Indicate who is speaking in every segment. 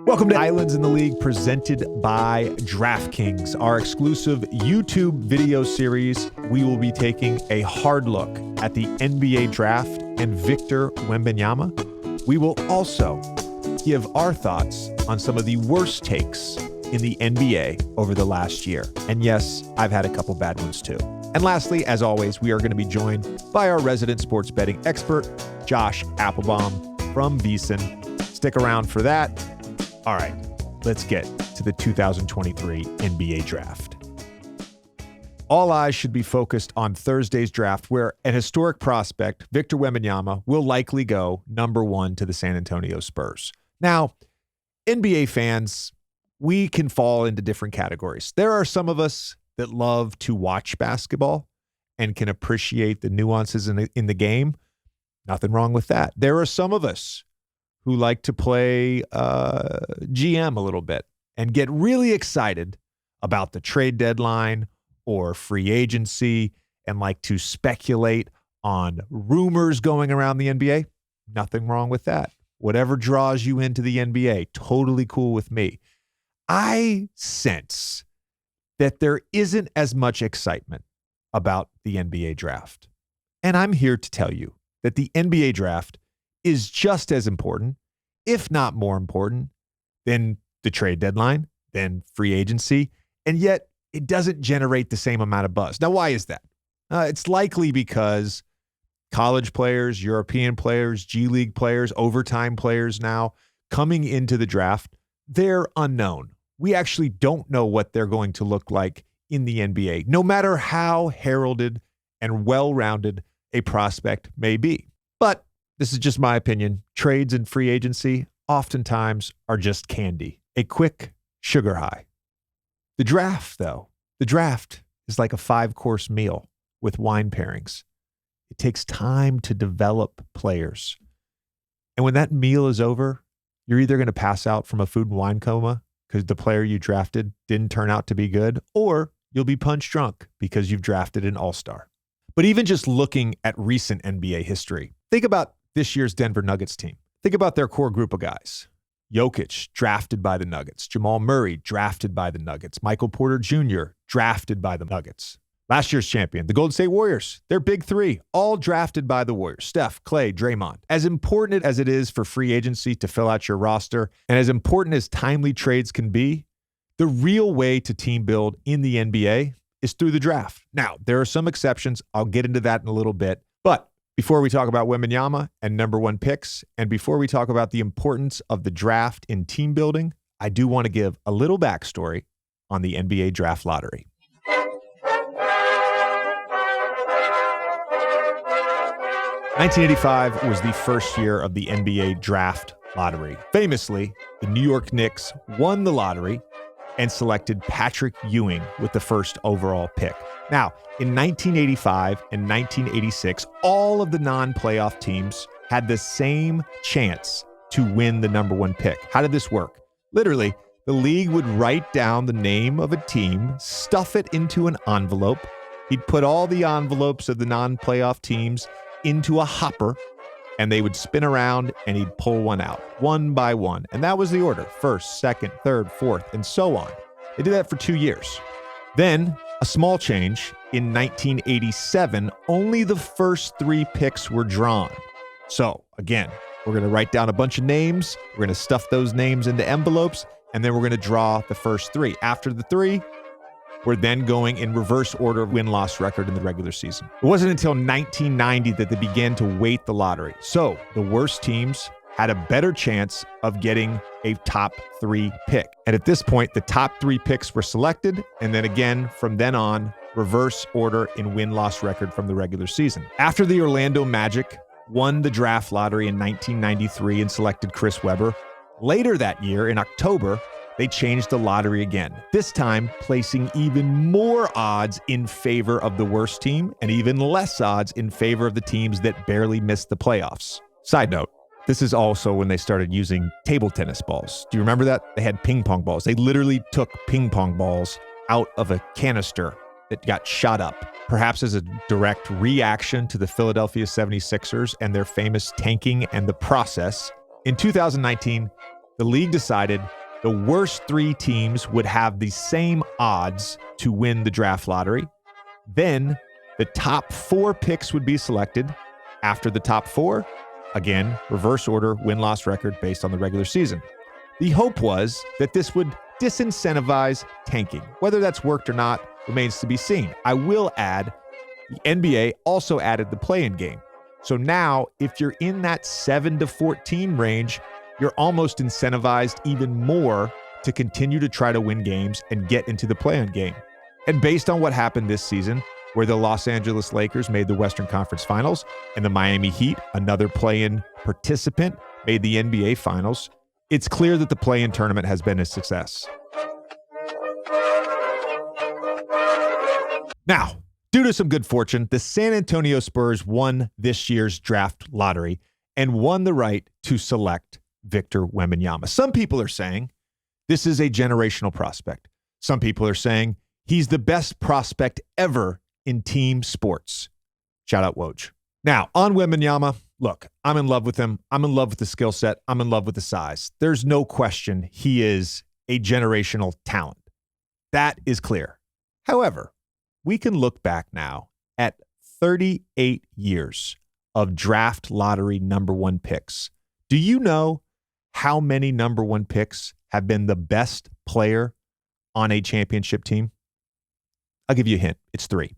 Speaker 1: Welcome to Islands in the League, presented by DraftKings, our exclusive YouTube video series. We will be taking a hard look at the NBA draft and Victor Wembanyama. We will also give our thoughts on some of the worst takes in the NBA over the last year. And yes, I've had a couple bad ones too. And lastly, as always, we are going to be joined by our resident sports betting expert, Josh Appelbaum from VSiN. Stick around for that. All right, let's get to the 2023 NBA draft. All eyes should be focused on Thursday's draft, where an historic prospect, Victor Wembanyama, will likely go number 1 to the San Antonio Spurs. Now, NBA fans, we can fall into different categories. There are some of us that love to watch basketball and can appreciate the nuances in the game. Nothing wrong with that. There are some of us who like to play GM a little bit and get really excited about the trade deadline or free agency and like to speculate on rumors going around the NBA. Nothing wrong with that. Whatever draws you into the NBA, totally cool with me. I sense that there isn't as much excitement about the NBA draft. And I'm here to tell you that the NBA draft is just as important, if not more important, than the trade deadline, than free agency, and yet it doesn't generate the same amount of buzz. Now, why is that? It's likely because college players, European players, G League players, overtime players now coming into the draft, they're unknown. We actually don't know what they're going to look like in the NBA, no matter how heralded and well-rounded a prospect may be. But this is just my opinion. Trades and free agency oftentimes are just candy, a quick sugar high. The draft, though, is like a 5-course meal with wine pairings. It takes time to develop players. And when that meal is over, you're either going to pass out from a food and wine coma because the player you drafted didn't turn out to be good, or you'll be punch drunk because you've drafted an all-star. But even just looking at recent NBA history, think about this year's Denver Nuggets team. Think about their core group of guys. Jokic, drafted by the Nuggets. Jamal Murray, drafted by the Nuggets. Michael Porter Jr., drafted by the Nuggets. Last year's champion, the Golden State Warriors, their big three, all drafted by the Warriors. Steph, Klay, Draymond. As important as it is for free agency to fill out your roster, and as important as timely trades can be, the real way to team build in the NBA is through the draft. Now, there are some exceptions. I'll get into that in a little bit. But before we talk about Wembanyama and number 1 picks, and before we talk about the importance of the draft in team building, I do want to give a little backstory on the NBA draft lottery. 1985 was the first year of the NBA draft lottery. Famously, the New York Knicks won the lottery and selected Patrick Ewing with the first overall pick. Now, in 1985 and 1986, all of the non-playoff teams had the same chance to win the number 1 pick. How did this work? Literally, the league would write down the name of a team, stuff it into an envelope. He'd put all the envelopes of the non-playoff teams into a hopper, and they would spin around and he'd pull one out, one by one. And that was the order: first, second, third, fourth, and so on. They did that for 2 years. Then a small change. In 1987, only the first 3 picks were drawn. So again, we're going to write down a bunch of names. We're going to stuff those names into envelopes, and then we're going to draw the first 3. After the 3, we're then going in reverse order of win-loss record in the regular season. It wasn't until 1990 that they began to weight the lottery. So the worst teams had a better chance of getting a top 3 pick. And at this point, the top 3 picks were selected. And then again, from then on, reverse order in win-loss record from the regular season. After the Orlando Magic won the draft lottery in 1993 and selected Chris Webber, later that year in October, they changed the lottery again, this time placing even more odds in favor of the worst team and even less odds in favor of the teams that barely missed the playoffs. Side note, this is also when they started using table tennis balls. Do you remember that? They had ping pong balls. They literally took ping pong balls out of a canister that got shot up, perhaps as a direct reaction to the Philadelphia 76ers and their famous tanking and the process. In 2019, the league decided the worst 3 teams would have the same odds to win the draft lottery. Then the top 4 picks would be selected. After the top 4, again, reverse order, win-loss record based on the regular season. The hope was that this would disincentivize tanking. Whether that's worked or not remains to be seen. I will add, the NBA also added the play-in game. So now, if you're in that 7 to 14 range, you're almost incentivized even more to continue to try to win games and get into the play-in game. And based on what happened this season, where the Los Angeles Lakers made the Western Conference Finals and the Miami Heat, another play-in participant, made the NBA Finals, it's clear that the play-in tournament has been a success. Now, due to some good fortune, the San Antonio Spurs won this year's draft lottery and won the right to select Victor Wembanyama. Some people are saying this is a generational prospect. Some people are saying he's the best prospect ever in team sports. Shout out Woj. Now, on Wembanyama, look, I'm in love with him. I'm in love with the skill set. I'm in love with the size. There's no question he is a generational talent. That is clear. However, we can look back now at 38 years of draft lottery number 1 picks. Do you know how many number 1 picks have been the best player on a championship team? I'll give you a hint. It's 3.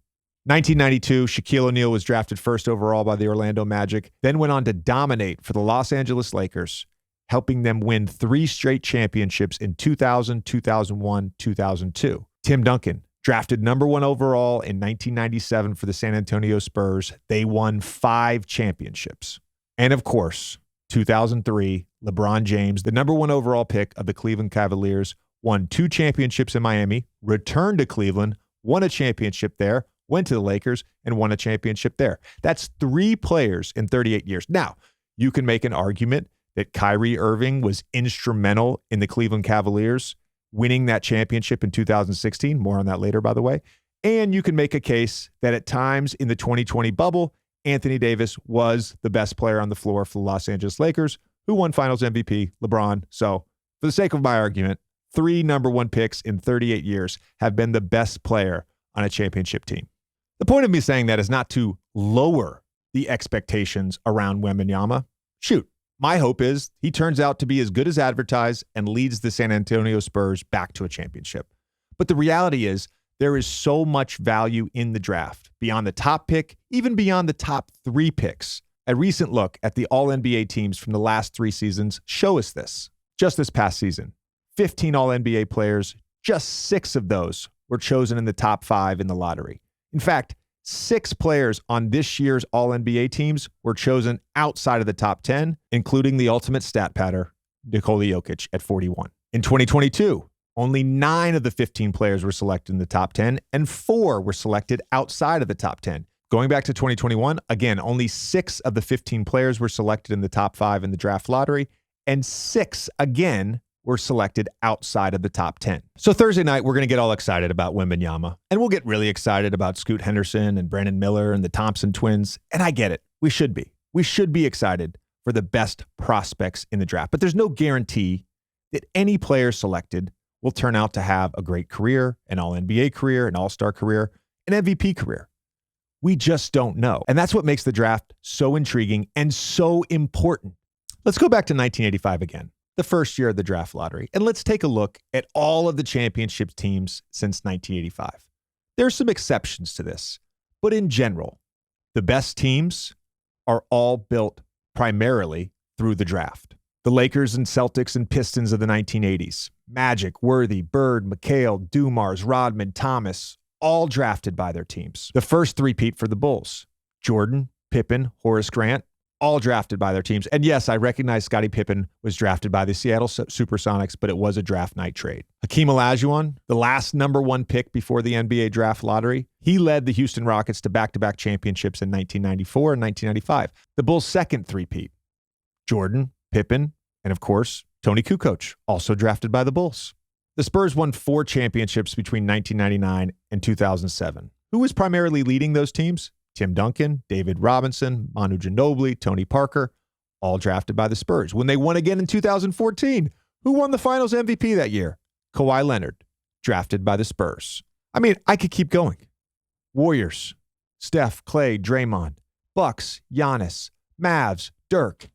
Speaker 1: 1992, Shaquille O'Neal was drafted first overall by the Orlando Magic, then went on to dominate for the Los Angeles Lakers, helping them win 3 straight championships in 2000, 2001, 2002. Tim Duncan, drafted number 1 overall in 1997 for the San Antonio Spurs. They won 5 championships. And of course, 2003, LeBron James, the number 1 overall pick of the Cleveland Cavaliers, won 2 championships in Miami, returned to Cleveland, won a championship there, went to the Lakers, and won a championship there. That's 3 players in 38 years. Now, you can make an argument that Kyrie Irving was instrumental in the Cleveland Cavaliers winning that championship in 2016. More on that later, by the way. And you can make a case that at times in the 2020 bubble, Anthony Davis was the best player on the floor for the Los Angeles Lakers, who won Finals MVP, LeBron. So for the sake of my argument, 3 number 1 picks in 38 years have been the best player on a championship team. The point of me saying that is not to lower the expectations around Wembanyama. Shoot, my hope is he turns out to be as good as advertised and leads the San Antonio Spurs back to a championship. But the reality is there is so much value in the draft, beyond the top pick, even beyond the top 3 picks. A recent look at the All-NBA teams from the last 3 seasons show us this. Just this past season, 15 All-NBA players, just 6 of those were chosen in the top 5 in the lottery. In fact, 6 players on this year's All-NBA teams were chosen outside of the top 10, including the ultimate stat patter, Nikola Jokic at 41. In 2022, only 9 of the 15 players were selected in the top 10, and 4 were selected outside of the top 10. Going back to 2021, again, only 6 of the 15 players were selected in the top 5 in the draft lottery, and 6, again, were selected outside of the top 10. So Thursday night, we're going to get all excited about Wembanyama, and we'll get really excited about Scoot Henderson and Brandon Miller and the Thompson twins, and I get it. We should be. We should be excited for the best prospects in the draft, but there's no guarantee that any player selected will turn out to have a great career, an All-NBA career, an All-Star career, an MVP career. We just don't know, and that's what makes the draft so intriguing and so important. Let's go back to 1985 again, the first year of the draft lottery, and let's take a look at all of the championship teams since 1985. There are some exceptions to this, but in general, the best teams are all built primarily through the draft. The Lakers and Celtics and Pistons of the 1980s, Magic, Worthy, Bird, McHale, Dumars, Rodman, Thomas, all drafted by their teams. The first three-peat for the Bulls, Jordan, Pippen, Horace Grant, all drafted by their teams. And yes, I recognize Scottie Pippen was drafted by the Seattle Supersonics, but it was a draft night trade. Hakeem Olajuwon, the last number 1 pick before the NBA draft lottery, he led the Houston Rockets to back-to-back championships in 1994 and 1995. The Bulls' second three-peat, Jordan, Pippen, and of course, Tony Kukoc, also drafted by the Bulls. The Spurs won 4 championships between 1999 and 2007. Who was primarily leading those teams? Tim Duncan, David Robinson, Manu Ginobili, Tony Parker, all drafted by the Spurs. When they won again in 2014, Who won the Finals MVP that year? Kawhi Leonard, drafted by the Spurs. I mean, I could keep going. Warriors, Steph, Clay, Draymond, Bucks, Giannis, Mavs, Dirk.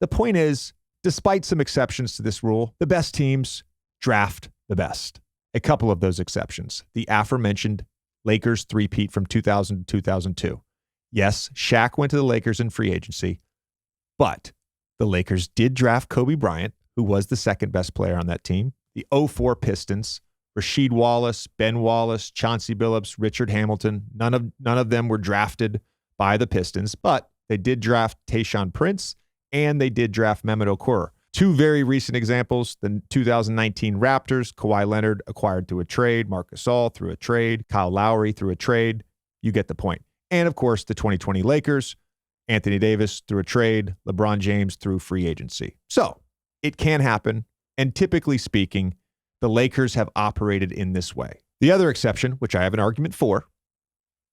Speaker 1: The point is, despite some exceptions to this rule, the best teams draft the best. A couple of those exceptions. The aforementioned Lakers three-peat from 2000 to 2002. Yes, Shaq went to the Lakers in free agency, but the Lakers did draft Kobe Bryant, who was the second best player on that team. The 04 Pistons, Rasheed Wallace, Ben Wallace, Chauncey Billups, Richard Hamilton. None of them were drafted by the Pistons, but they did draft Tayshaun Prince, and they did draft Mehmet Okur. Two very recent examples, the 2019 Raptors, Kawhi Leonard acquired through a trade, Marc Gasol through a trade, Kyle Lowry through a trade. You get the point. And, of course, the 2020 Lakers, Anthony Davis through a trade, LeBron James through free agency. So it can happen, and typically speaking, the Lakers have operated in this way. The other exception, which I have an argument for,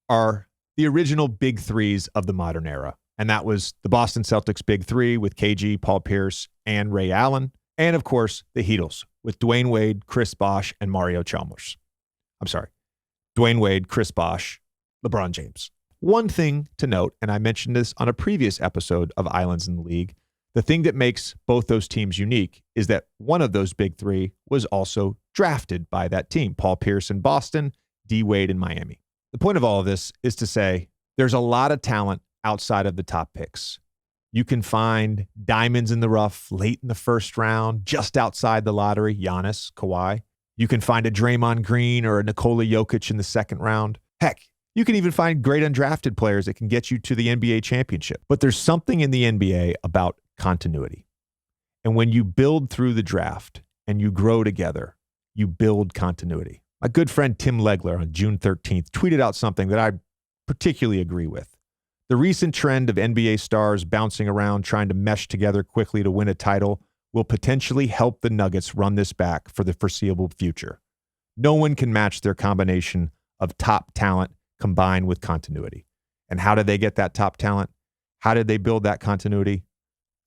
Speaker 1: are the original big threes of the modern era. And that was the Boston Celtics big three with KG, Paul Pierce, and Ray Allen. And, of course, the Heatles with Dwayne Wade, Chris Bosh, and Mario Chalmers. I'm sorry. Dwayne Wade, Chris Bosh, LeBron James. One thing to note, and I mentioned this on a previous episode of Islands in the League, the thing that makes both those teams unique is that one of those big three was also drafted by that team. Paul Pierce in Boston, D. Wade in Miami. The point of all of this is to say there's a lot of talent outside of the top picks. You can find diamonds in the rough late in the first round, just outside the lottery, Giannis, Kawhi. You can find a Draymond Green or a Nikola Jokic in the second round. Heck, you can even find great undrafted players that can get you to the NBA championship. But there's something in the NBA about continuity. And when you build through the draft and you grow together, you build continuity. My good friend Tim Legler on June 13th tweeted out something that I particularly agree with. The recent trend of NBA stars bouncing around trying to mesh together quickly to win a title will potentially help the Nuggets run this back for the foreseeable future. No one can match their combination of top talent combined with continuity. And how did they get that top talent? How did they build that continuity?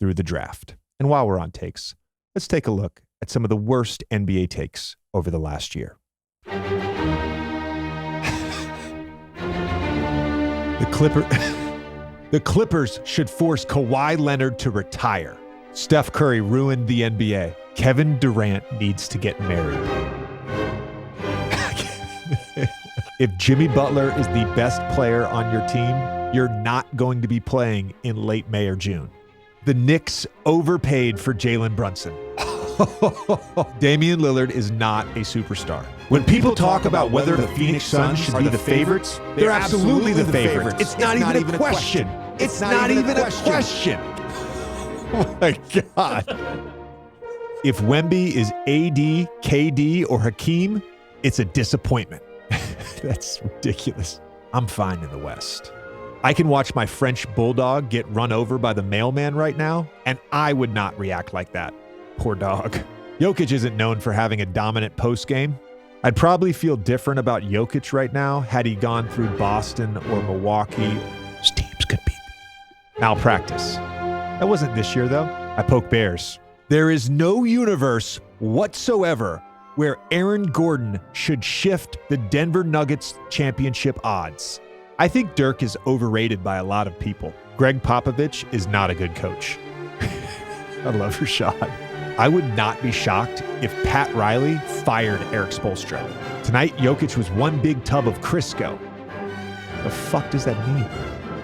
Speaker 1: Through the draft. And while we're on takes, let's take a look at some of the worst NBA takes over the last year. The Clippers should force Kawhi Leonard to retire. Steph Curry ruined the NBA. Kevin Durant needs to get married. If Jimmy Butler is the best player on your team, you're not going to be playing in late May or June. The Knicks overpaid for Jalen Brunson. Damian Lillard is not a superstar. When people talk about whether the Phoenix Suns should be the favorites, they're absolutely the favorites. It's not even a question. It's not even a question. Oh my God. If Wemby is AD, KD, or Hakeem, it's a disappointment. That's ridiculous. I'm fine in the West. I can watch my French bulldog get run over by the mailman right now, and I would not react like that. Poor dog. Jokic isn't known for having a dominant postgame. I'd probably feel different about Jokic right now had he gone through Boston or Milwaukee. Those teams could be malpractice. That wasn't this year, though. I poke bears. There is no universe whatsoever where Aaron Gordon should shift the Denver Nuggets championship odds. I think Dirk is overrated by a lot of people. Greg Popovich is not a good coach. I love your shot. I would not be shocked if Pat Riley fired Eric Spoelstra. Tonight, Jokic was one big tub of Crisco. The fuck does that mean?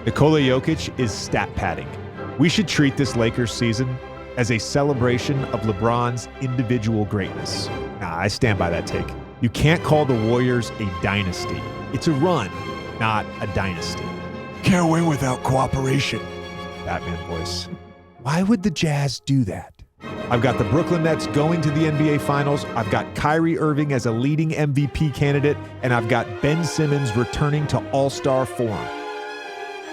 Speaker 1: Nikola Jokic is stat padding. We should treat this Lakers season as a celebration of LeBron's individual greatness. Nah, I stand by that take. You can't call the Warriors a dynasty. It's a run, not a dynasty. Can't win without cooperation. Batman voice. Why would the Jazz do that? I've got the Brooklyn Nets going to the NBA Finals. I've got Kyrie Irving as a leading MVP candidate, and I've got Ben Simmons returning to All-Star form.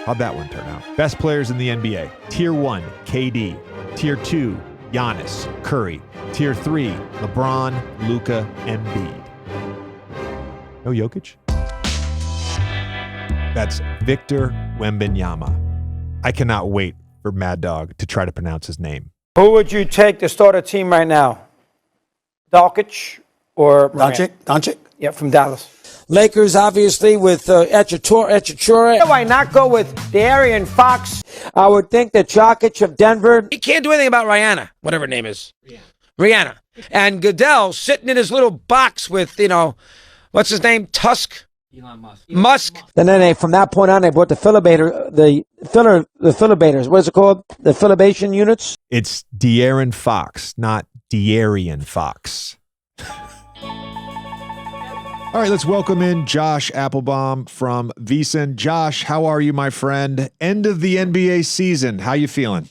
Speaker 1: How'd that one turn out? Best players in the NBA. Tier 1, KD. Tier 2, Giannis, Curry. Tier 3, LeBron, Luka, Embiid. No Jokic? That's Victor Wembanyama. I cannot wait for Mad Dog to try to pronounce his name.
Speaker 2: Who would you take to start a team right now? Doncic or
Speaker 3: Doncic?
Speaker 2: Yeah, from Dallas.
Speaker 4: Lakers, obviously, with Etchatura.
Speaker 2: Why not go with De'Aaron Fox?
Speaker 4: I would think that Jokic of Denver.
Speaker 5: He can't do anything about Rihanna, whatever her name is. Rihanna. And Goodell sitting in his little box with, what's his name? Elon Musk.
Speaker 4: Then from that point on, they brought the filibators. What is it called? The filibation units?
Speaker 1: It's De'Aaron Fox, not De'Aaron Fox. All right, let's welcome in Josh Appelbaum from VSiN. Josh, how are you, my friend? End of the NBA season. How you feeling?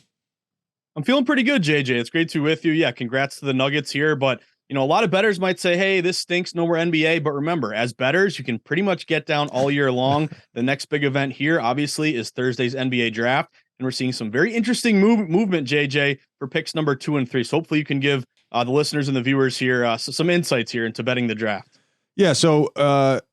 Speaker 6: I'm feeling pretty good, JJ. It's great to be with you. Yeah, congrats to the Nuggets here. But, a lot of bettors might say, hey, this stinks, no more NBA. But remember, as bettors, you can pretty much get down all year long. The next big event here, obviously, is Thursday's NBA draft. And we're seeing some very interesting movement, JJ, for picks number 2 and 3. So hopefully you can give the listeners and the viewers here some insights here into betting the draft.
Speaker 1: Yeah, so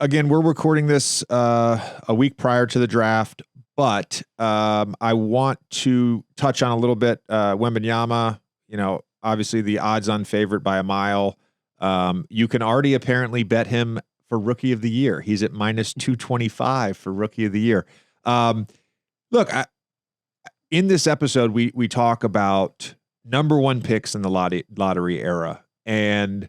Speaker 1: again, we're recording this a week prior to the draft, but I want to touch on a little bit Wembanyama, obviously the odds-on favorite by a mile. You can already apparently bet him for Rookie of the Year. He's at minus 225 for Rookie of the Year. Look, in this episode, we talk about number one picks in the lottery era, and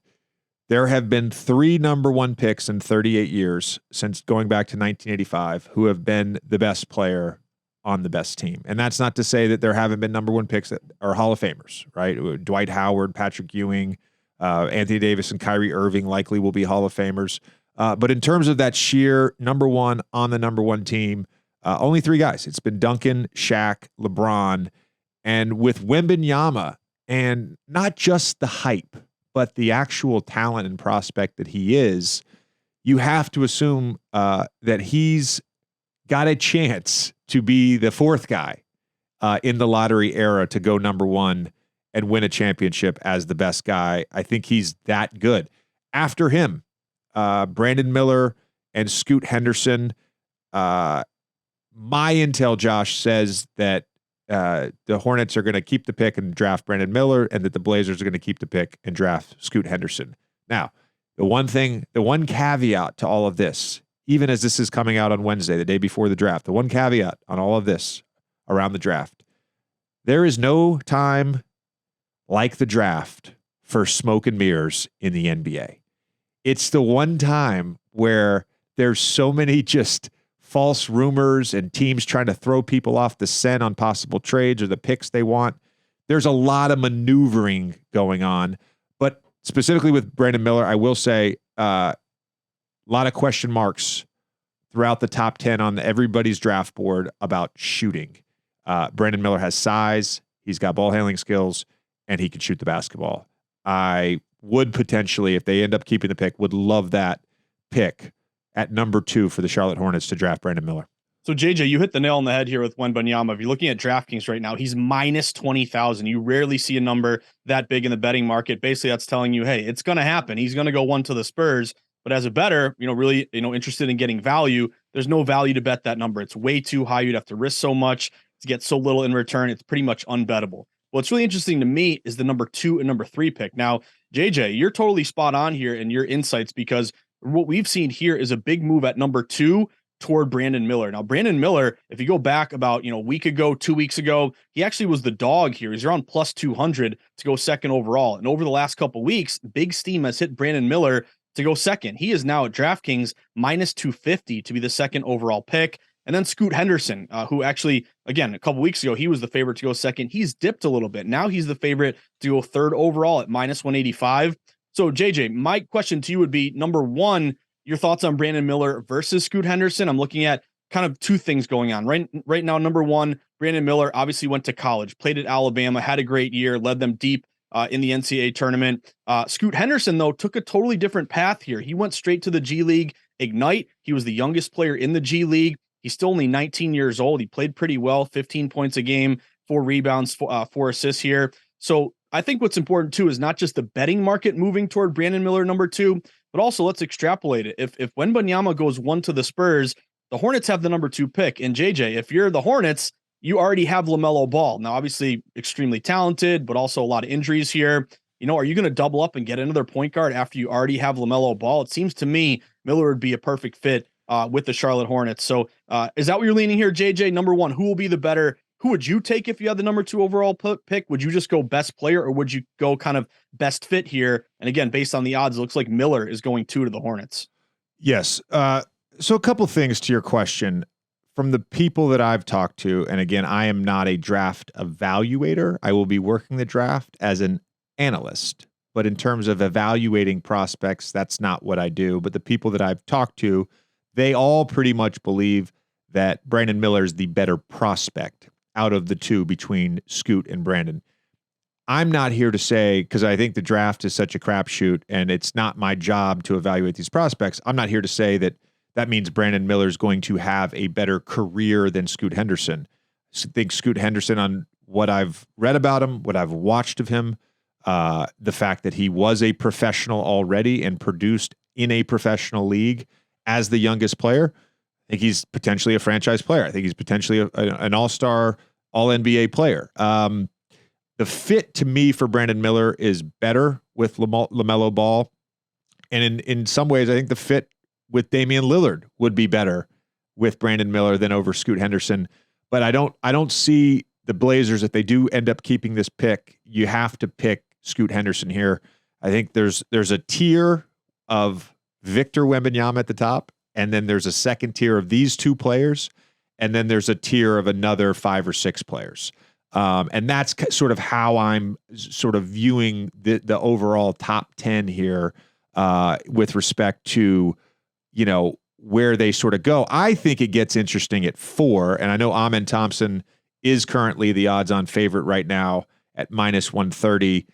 Speaker 1: there have been 3 number one picks in 38 years since going back to 1985 who have been the best player on the best team. And that's not to say that there haven't been number one picks that are Hall of Famers, right? Dwight Howard, Patrick Ewing, Anthony Davis, and Kyrie Irving likely will be Hall of Famers. But in terms of that sheer number one on the number one team, only 3 guys. It's been Duncan, Shaq, LeBron, and with Wembanyama, and not just the hype, but the actual talent and prospect that he is, you have to assume that he's got a chance to be the 4th guy in the lottery era to go number one and win a championship as the best guy. I think he's that good. After him, Brandon Miller and Scoot Henderson. My intel, Josh, says that the Hornets are going to keep the pick and draft Brandon Miller, and that the Blazers are going to keep the pick and draft Scoot Henderson. Now, the one caveat to all of this, even as this is coming out on Wednesday, the day before the draft, the one caveat on all of this around the draft, there is no time like the draft for smoke and mirrors in the NBA. It's the one time where there's so many just false rumors and teams trying to throw people off the scent on possible trades or the picks they want. There's a lot of maneuvering going on, but specifically with Brandon Miller, I will say a lot of question marks throughout the top 10 on everybody's draft board about shooting. Brandon Miller has size, he's got ball handling skills, and he can shoot the basketball. I would potentially, if they end up keeping the pick, would love that pick at number 2 for the Charlotte Hornets to draft Brandon Miller.
Speaker 6: So, JJ, you hit the nail on the head here with Wembanyama. If you're looking at DraftKings right now, he's minus 20,000. You rarely see a number that big in the betting market. Basically, that's telling you, hey, it's going to happen. He's going to go 1 to the Spurs. But as a bettor, really, interested in getting value, there's no value to bet that number. It's way too high. You'd have to risk so much to get so little in return. It's pretty much unbettable. What's really interesting to me is the number 2 and number 3 pick. Now, JJ, you're totally spot on here in your insights, because what we've seen here is a big move at number 2 toward Brandon Miller. Now, Brandon Miller, if you go back about, a week ago, 2 weeks ago, he actually was the dog here. He's around plus 200 to go second overall. And over the last couple weeks, big steam has hit Brandon Miller to go second. He is now at DraftKings minus 250 to be the second overall pick. And then Scoot Henderson, who actually, again, a couple weeks ago, he was the favorite to go second. He's dipped a little bit. Now he's the favorite to go third overall at minus 185. So, JJ, my question to you would be, number 1, your thoughts on Brandon Miller versus Scoot Henderson. I'm looking at kind of 2 things going on. Right now, number 1, Brandon Miller obviously went to college, played at Alabama, had a great year, led them deep in the NCAA tournament. Scoot Henderson, though, took a totally different path here. He went straight to the G League Ignite. He was the youngest player in the G League. He's still only 19 years old. He played pretty well, 15 points a game, 4 rebounds, 4 assists here. So I think what's important too is not just the betting market moving toward Brandon Miller number 2, but also let's extrapolate it. If Wembanyama goes 1 to the Spurs, the Hornets have the number 2 pick. And JJ, if you're the Hornets, you already have LaMelo Ball. Now, obviously extremely talented, but also a lot of injuries here. are you going to double up and get another point guard after you already have LaMelo Ball? It seems to me Miller would be a perfect fit with the Charlotte Hornets. So is that what you're leaning here, JJ? Number one, who will be the better? Who would you take if you had the number 2 overall pick? Would you just go best player, or would you go kind of best fit here? And again, based on the odds, it looks like Miller is going 2 to the Hornets.
Speaker 1: Yes. So a couple things to your question. From the people that I've talked to, and again, I am not a draft evaluator. I will be working the draft as an analyst. But in terms of evaluating prospects, that's not what I do. But the people that I've talked to, they all pretty much believe that Brandon Miller is the better prospect out of the two between Scoot and Brandon. I'm not here to say, because I think the draft is such a crapshoot and it's not my job to evaluate these prospects. I'm not here to say that means Brandon Miller is going to have a better career than Scoot Henderson. I think Scoot Henderson, on what I've read about him, what I've watched of him, the fact that he was a professional already and produced in a professional league as the youngest player, I think he's potentially a franchise player. I think he's potentially an all-star, all-NBA player. The fit to me for Brandon Miller is better with LaMelo Ball. And in some ways, I think the fit with Damian Lillard would be better with Brandon Miller than over Scoot Henderson. But I don't see the Blazers, if they do end up keeping this pick, you have to pick Scoot Henderson here. I think there's a tier of Victor Wembanyama at the top, and then there's a second tier of these two players, and then there's a tier of another 5 or 6 players. And that's sort of how I'm sort of viewing the overall top 10 here with respect to, where they sort of go. I think it gets interesting at 4, and I know Amen Thompson is currently the odds-on favorite right now at -130.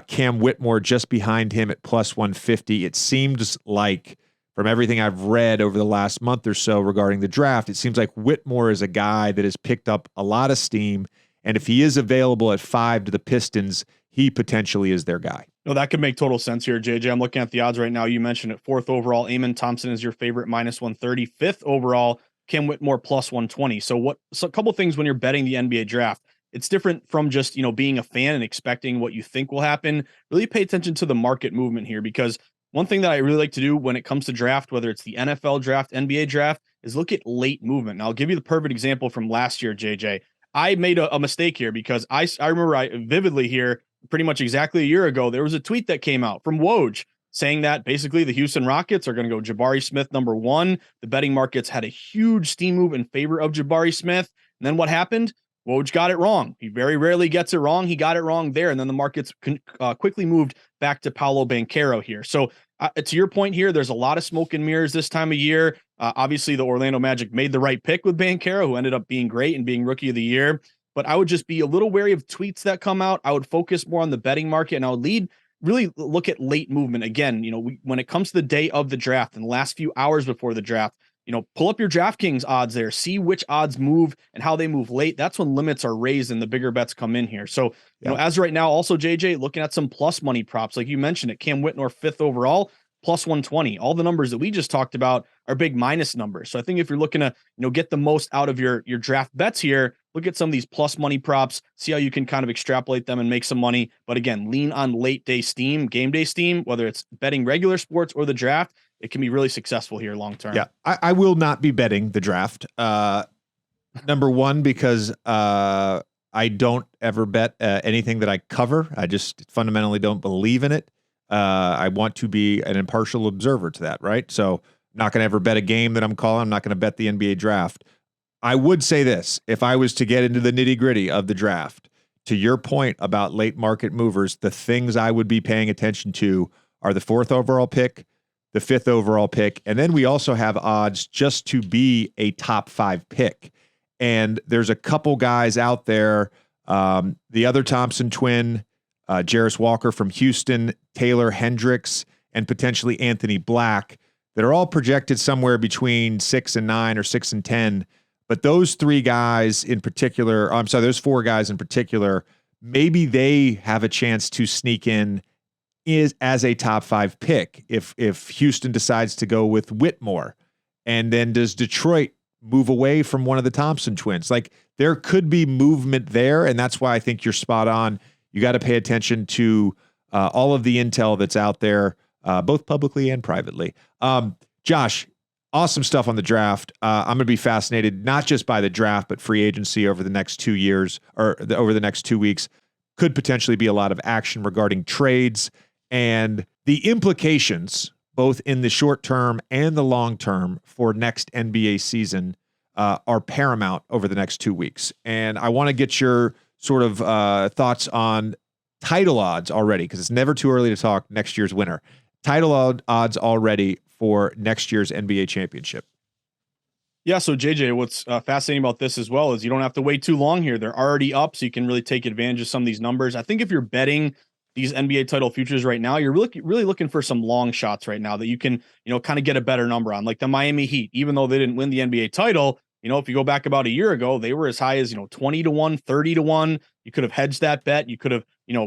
Speaker 1: Cam Whitmore just behind him at +150. It seems like, from everything I've read over the last month or so regarding the draft, it seems like Whitmore is a guy that has picked up a lot of steam. And if he is available at 5 to the Pistons, he potentially is their guy.
Speaker 6: No, that could make total sense here, JJ. I'm looking at the odds right now. You mentioned it. 4th overall, Amen Thompson is your favorite, -130. 5th overall, Cam Whitmore, +120. So a couple things when you're betting the NBA draft. It's different from just, being a fan and expecting what you think will happen. Really pay attention to the market movement here, because one thing that I really like to do when it comes to draft, whether it's the NFL draft, NBA draft, is look at late movement. Now, I'll give you the perfect example from last year, JJ. I made a mistake here because I remember vividly here, pretty much exactly a year ago, there was a tweet that came out from Woj saying that basically the Houston Rockets are going to go Jabari Smith number 1. The betting markets had a huge steam move in favor of Jabari Smith. And then what happened? Woj got it wrong. He very rarely gets it wrong. He got it wrong there. And then the markets quickly moved back to Paolo Banchero here. So to your point here, there's a lot of smoke and mirrors this time of year. Obviously, the Orlando Magic made the right pick with Banchero, who ended up being great and being rookie of the year. But I would just be a little wary of tweets that come out. I would focus more on the betting market, and I would really look at late movement. Again, when it comes to the day of the draft and the last few hours before the draft, pull up your DraftKings odds there, see which odds move and how they move late. That's when limits are raised and the bigger bets come in here. So, as right now, also, JJ, looking at some plus money props, like you mentioned it, Cam Whitmore, 5th overall, +120. All the numbers that we just talked about are big minus numbers. So I think if you're looking to, get the most out of your draft bets here, look at some of these plus money props, see how you can kind of extrapolate them and make some money. But again, lean on late day steam, game day steam, whether it's betting regular sports or the draft. It can be really successful here long term.
Speaker 1: Yeah, I will not be betting the draft. Number one, because I don't ever bet anything that I cover. I just fundamentally don't believe in it. I want to be an impartial observer to that, right? So I'm not going to ever bet a game that I'm calling. I'm not going to bet the NBA draft. I would say this, if I was to get into the nitty-gritty of the draft, to your point about late market movers, the things I would be paying attention to are the 4th overall pick, the 5th overall pick, and then we also have odds just to be a top 5 pick. And there's a couple guys out there, the other Thompson twin, Jarris Walker from Houston, Taylor Hendricks, and potentially Anthony Black, that are all projected somewhere between 6 and 9 or 6 and 10. But those 3 guys in particular, those 4 guys in particular, maybe they have a chance to sneak in as a top 5 pick if Houston decides to go with Whitmore. And then does Detroit move away from one of the Thompson twins? Like, there could be movement there, and that's why I think you're spot on. You got to pay attention to all of the intel that's out there, both publicly and privately. Josh, awesome stuff on the draft. I'm going to be fascinated not just by the draft, but free agency over the next 2 years or over the next 2 weeks. Could potentially be a lot of action regarding trades and the implications, both in the short term and the long term, for next NBA season are paramount over the next 2 weeks. And I want to get your sort of thoughts on title odds already, because it's never too early to talk next year's winner. Title odds already for next year's NBA championship.
Speaker 6: Yeah, so JJ, what's fascinating about this as well is you don't have to wait too long here. They're already up, so you can really take advantage of some of these numbers. I think if you're betting these NBA title futures right now, you're really looking for some long shots right now that you can, kind of get a better number on, like the Miami Heat. Even though they didn't win the NBA title, if you go back about a year ago, they were as high as 20-1, 30-1. You could have hedged that bet. You could have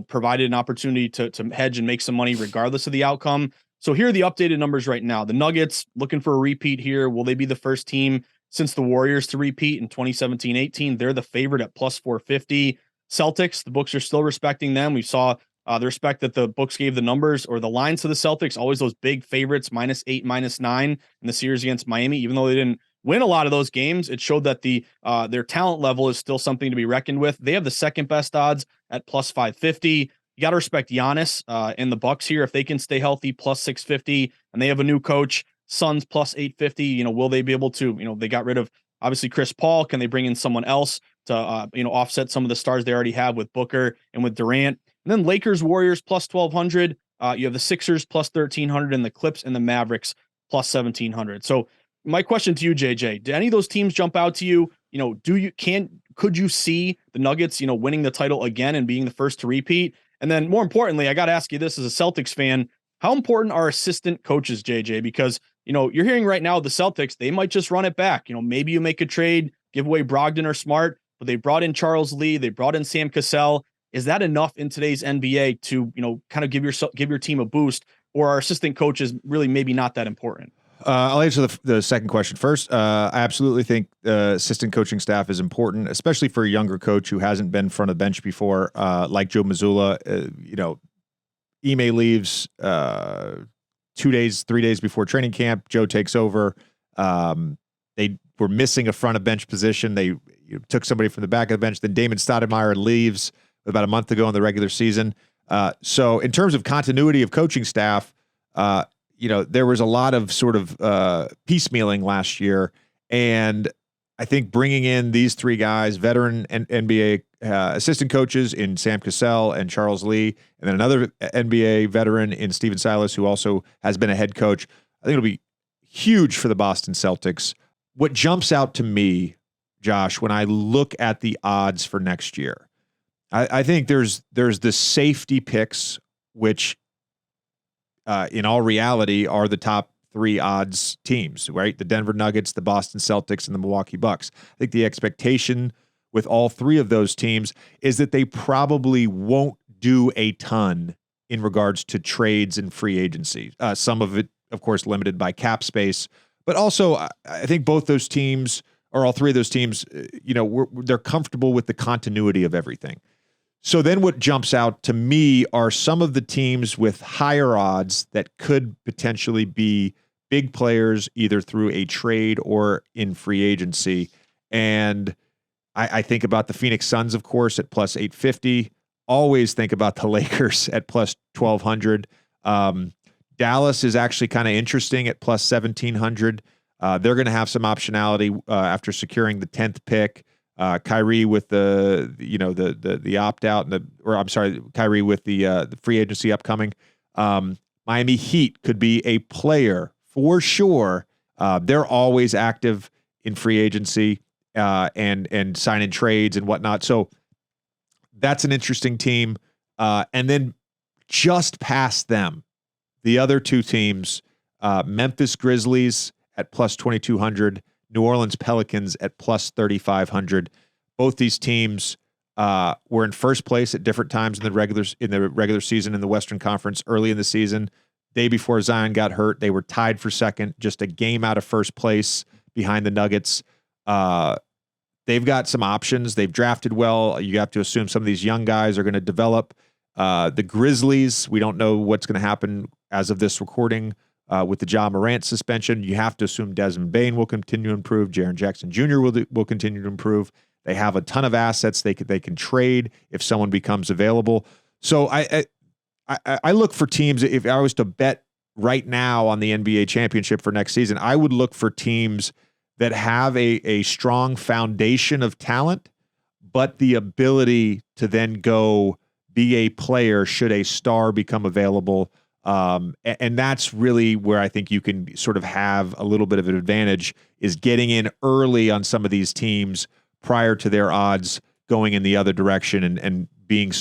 Speaker 6: provided an opportunity to hedge and make some money regardless of the outcome. So here are the updated numbers right now. The Nuggets looking for a repeat here. Will they be the first team since the Warriors to repeat in 2017-18? They're the favorite at plus 450. Celtics, the books are still respecting them. We saw the respect that the books gave the numbers or the lines to the Celtics, always those big favorites, -8, -9 in the series against Miami. Even though they didn't win a lot of those games, it showed that their talent level is still something to be reckoned with. They have the second best odds at plus 550. You got to respect Giannis and the Bucks here. If they can stay healthy, plus 650, and they have a new coach, Suns plus 850. Will they be able to, they got rid of obviously Chris Paul. Can they bring in someone else to, offset some of the stars they already have with Booker and with Durant? And then Lakers, Warriors plus 1200. You have the Sixers plus 1300 and the Clips and the Mavericks plus 1700. So my question to you, JJ, do any of those teams jump out to you? Could you see the Nuggets, winning the title again and being the first to repeat? And then more importantly, I got to ask you this as a Celtics fan, how important are assistant coaches, JJ? Because, you're hearing right now the Celtics, they might just run it back. Maybe you make a trade, give away Brogdon or Smart, but they brought in Charles Lee, they brought in Sam Cassell. Is that enough in today's NBA to, kind of give your team a boost, or are assistant coaches really maybe not that important?
Speaker 1: I'll answer the second question first. I absolutely think assistant coaching staff is important, especially for a younger coach who hasn't been front of bench before, like Joe Mazzulla. Ime leaves 3 days before training camp. Joe takes over. They were missing a front of bench position. They took somebody from the back of the bench. Then Damon Stoudemire leaves about a month ago in the regular season. So in terms of continuity of coaching staff, there was a lot of sort of piecemealing last year. And I think bringing in these three guys, veteran NBA assistant coaches in Sam Cassell and Charles Lee, and then another NBA veteran in Steven Silas, who also has been a head coach, I think it'll be huge for the Boston Celtics. What jumps out to me, Josh, when I look at the odds for next year, I think there's the safety picks, which in all reality are the top three odds teams, right? The Denver Nuggets, the Boston Celtics, and the Milwaukee Bucks. I think the expectation with all three of those teams is that they probably won't do a ton in regards to trades and free agency. Some of it, of course, limited by cap space, but also I think both those teams, or all three of those teams, they're comfortable with the continuity of everything. So then what jumps out to me are some of the teams with higher odds that could potentially be big players either through a trade or in free agency. And I think about the Phoenix Suns, of course, at plus 850. Always think about the Lakers at plus 1200. Dallas is actually kind of interesting at plus 1700. They're going to have some optionality after securing the 10th pick. Kyrie with the opt out Kyrie with the free agency upcoming. Miami Heat could be a player for sure. They're always active in free agency and signing trades and whatnot. So that's an interesting team. And then just past them, the other two teams, Memphis Grizzlies at plus 2200. New Orleans Pelicans at plus 3,500. Both these teams were in first place at different times in the regular season in the Western Conference early in the season. Day before Zion got hurt, they were tied for second, just a game out of first place behind the Nuggets. They've got some options. They've drafted well. You have to assume some of these young guys are going to develop. The Grizzlies, we don't know what's going to happen as of this recording with the Ja Morant suspension. You have to assume Desmond Bane will continue to improve. Jaren Jackson Jr. will continue to improve. They have a ton of assets they can trade if someone becomes available. So I look for teams. If I was to bet right now on the NBA championship for next season, I would look for teams that have a strong foundation of talent, but the ability to then go be a player should a star become available. And that's really where I think you can sort of have a little bit of an advantage, is getting in early on some of these teams prior to their odds going in the other direction and being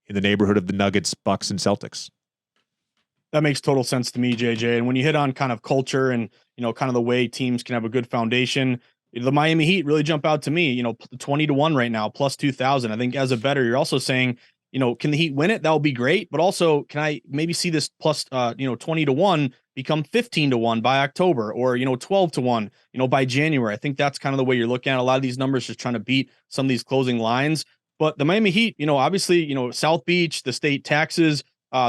Speaker 1: in the neighborhood of the Nuggets, Bucks, and Celtics.
Speaker 6: That makes total sense to me, JJ. And when you hit on kind of culture and, kind of the way teams can have a good foundation, the Miami Heat really jump out to me, 20-1 right now, plus 2,000. I think as a bettor, you're also saying, can the Heat win it? That would be great. But also, can I maybe see this plus, 20-1 become 15-1 by October, or, 12-1, by January? I think that's kind of the way you're looking at a lot of these numbers, just trying to beat some of these closing lines. But the Miami Heat, obviously, South Beach, the state taxes,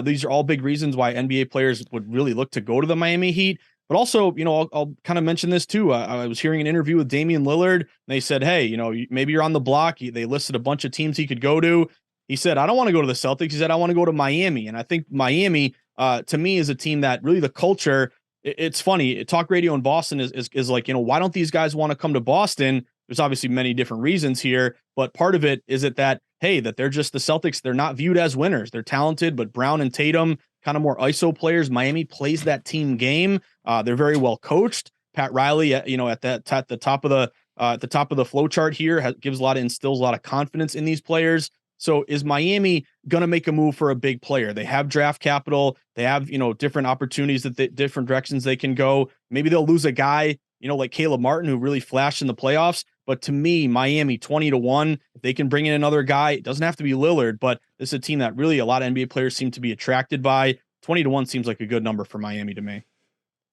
Speaker 6: these are all big reasons why NBA players would really look to go to the Miami Heat. But also, I'll kind of mention this too. I was hearing an interview with Damian Lillard, and they said, hey, maybe you're on the block. They listed a bunch of teams he could go to. He said, I don't want to go to the Celtics. He said, I want to go to Miami. And I think Miami, to me, is a team that really the culture, it's funny. Talk radio in Boston is like, why don't these guys want to come to Boston? There's obviously many different reasons here, but part of it is that they're just the Celtics. They're not viewed as winners. They're talented, but Brown and Tatum, kind of more ISO players. Miami plays that team game. They're very well coached. Pat Riley, at the top of the flow chart here, instills a lot of confidence in these players. So is Miami going to make a move for a big player? They have draft capital. They have, different opportunities different directions they can go. Maybe they'll lose a guy, like Caleb Martin, who really flashed in the playoffs. But to me, Miami 20-1, if they can bring in another guy, it doesn't have to be Lillard, but this is a team that really a lot of NBA players seem to be attracted by. 20-1 seems like a good number for Miami to me.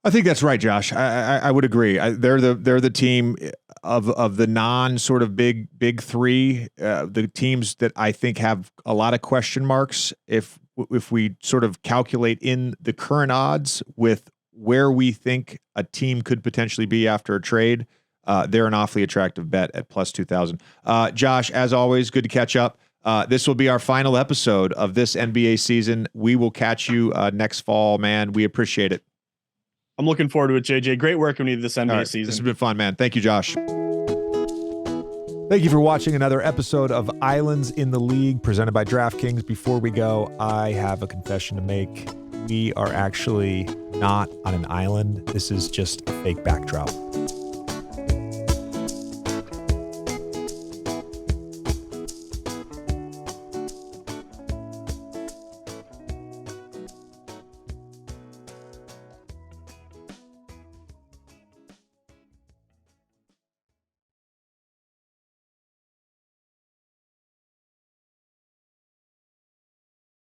Speaker 1: I think that's right, Josh. I would agree. They're the team of the non sort of big three, the teams that I think have a lot of question marks. If we sort of calculate in the current odds with where we think a team could potentially be after a trade, they're an awfully attractive bet at plus 2,000. Josh, as always, good to catch up. This will be our final episode of this NBA season. We will catch you next fall, man. We appreciate it.
Speaker 6: I'm looking forward to it, JJ. Great work on you this NBA season.
Speaker 1: This has been fun, man. Thank you, Josh. Thank you for watching another episode of Islands in the League presented by DraftKings. Before we go, I have a confession to make. We are actually not on an island. This is just a fake backdrop.